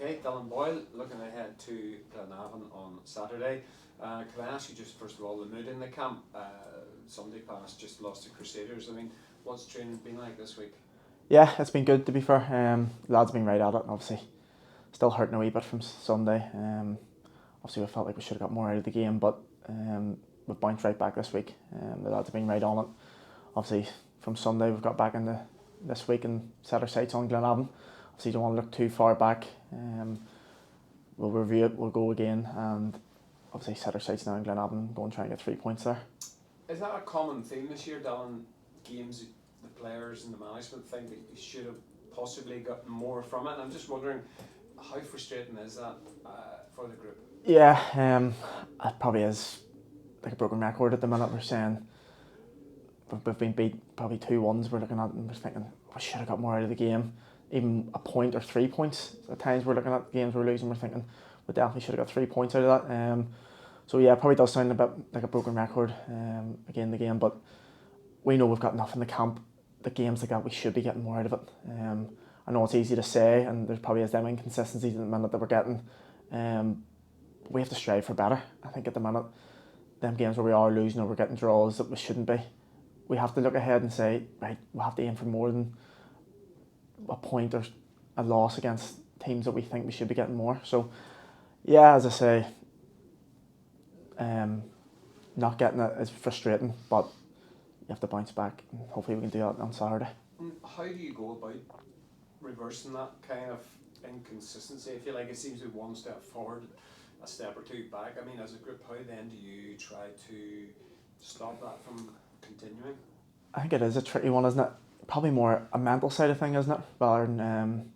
Okay, Dylan Boyle, looking ahead to Glenavon on Saturday. Can I ask you just first of all the mood in the camp? Sunday past just lost to Crusaders. I mean, what's training been like this week? Yeah, it's been good to be fair. Lads have been right at it. Obviously, still hurting a wee bit from Sunday. Obviously, we felt like we should have got more out of the game, but we've bounced right back this week. The lads have been right on it. Obviously, from Sunday we've got back into this week and set our sights on Glenavon. Obviously, don't want to look too far back. We'll review it. We'll go again, and obviously set our sights now on Glenavon and go and try and get 3 points there. Is that a common theme this year, Dylan? Games the players and the management think that you should have possibly gotten more from it. And I'm just wondering, how frustrating is that for the group? Yeah, it probably is like a broken record at the minute. We're saying we've been beat probably 2-1. We're looking at and we're thinking we should have got more out of the game. Even a point or 3 points. At times we're looking at games we're losing, we're thinking we definitely should have got 3 points out of that. So yeah, it probably does sound a bit like a broken record again the game, but we know we've got enough in the camp. The games like that, we should be getting more out of it. I know it's easy to say, and there's probably them inconsistencies in the minute that we're getting. We have to strive for better. I think at the minute, them games where we are losing or we're getting draws that we shouldn't be, we have to look ahead and say, right, we'll have to aim for more than a point or a loss against teams that we think we should be getting more. So, yeah, as I say, not getting it is frustrating, but you have to bounce back and hopefully we can do that on Saturday. How do you go about reversing that kind of inconsistency? I feel like it seems to be one step forward, a step or two back. I mean, as a group, how then do you try to stop that from continuing? I think it is a tricky one, isn't it? Probably more a mental side of thing, isn't it? Rather than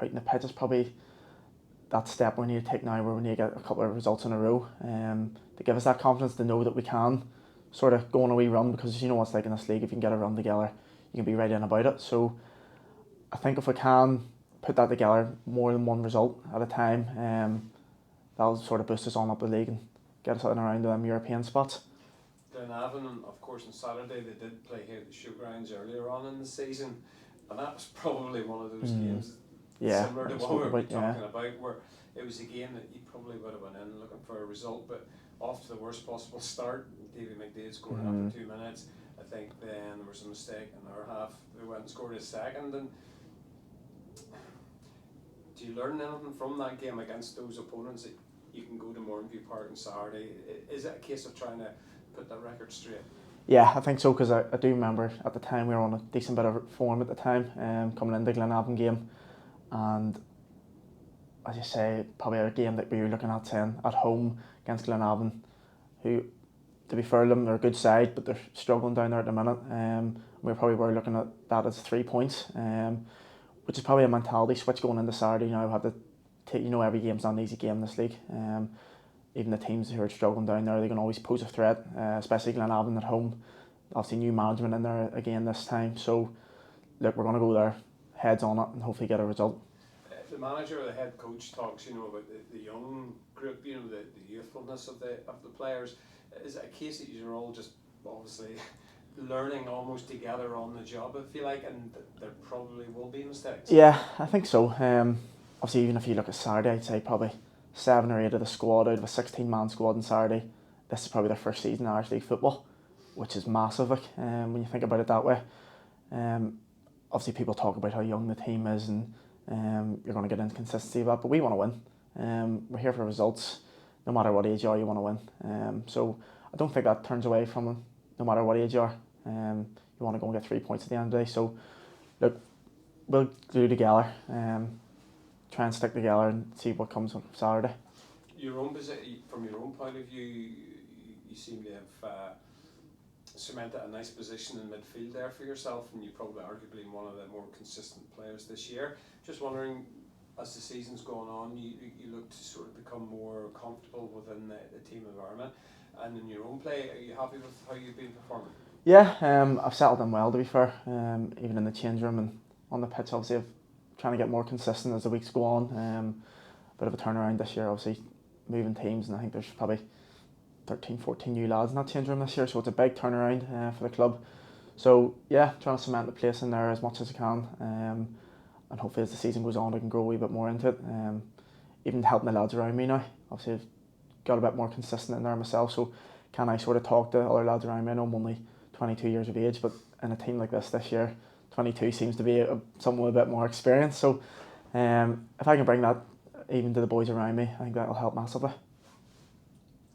out in the pitch, is probably that step we need to take now where we need to get a couple of results in a row to give us that confidence to know that we can sort of go on a wee run, because you know what it's like in this league, if you can get a run together, you can be right in about it. So I think if we can put that together, more than one result at a time, that'll sort of boost us on up the league and get us out and around them European spots. Glenavon, and of course on Saturday they did play here at the Showgrounds earlier on in the season, and that was probably one of those games similar to what we were talking about, where it was a game that you probably would have went in looking for a result, but off to the worst possible start. David McDade scored after 2 minutes. I think then there was a mistake in our half. They went and scored a second. And do you learn anything from that game against those opponents that you can go to Mourneview Park on Saturday? Is it a case of trying to put that record straight? Yeah, I think so, because I do remember at the time we were on a decent bit of form at the time, coming into the Glenavon game, and as you say, probably a game that we were looking at saying at home against Glenavon, who, to be fair to them, they're a good side, but they're struggling down there at the minute. We probably were looking at that as 3 points, which is probably a mentality switch going into Saturday. You know, we have to take, you know, every game's not an easy game in this league. Even the teams who are struggling down there, they can always pose a threat, especially Glenavon at home. Obviously, new management in there again this time. So, look, we're going to go there, heads on it, and hopefully get a result. The manager or the head coach talks, you know, about the young group, you know, the youthfulness of the players. Is it a case that you're all just obviously learning almost together on the job, I feel like, and there probably will be mistakes? Yeah, I think so. Obviously, even if you look at Saturday, I'd say probably 7 or 8 of the squad out of a 16-man squad on Saturday, this is probably their first season in Irish League football, which is massive, like, when you think about it that way. Obviously, people talk about how young the team is and you're going to get inconsistency of that, but we want to win. We're here for results. No matter what age you are, you want to win. So I don't think that turns away from them, no matter what age you are. You want to go and get 3 points at the end of the day. So look, we'll do together. Try and stick together and see what comes on Saturday. From your own point of view, you seem to have cemented a nice position in midfield there for yourself, and you're probably arguably one of the more consistent players this year. Just wondering, as the season's going on, you look to sort of become more comfortable within the team environment, and in your own play, are you happy with how you've been performing? Yeah, I've settled in well, to be fair. Even in the change room and on the pitch, obviously, I'm trying to get more consistent as the weeks go on. Bit of a turnaround this year, obviously, moving teams, and I think there's probably 13, 14 new lads in that change room this year, so it's a big turnaround for the club. So yeah, trying to cement the place in there as much as I can, and hopefully as the season goes on I can grow a wee bit more into it. even helping the lads around me now. Obviously I've got a bit more consistent in there myself, so can I sort of talk to other lads around me? I know I'm only 22 years of age, but in a team like this year, 22 seems to be someone with a bit more experience. So if I can bring that even to the boys around me, I think that'll help massively.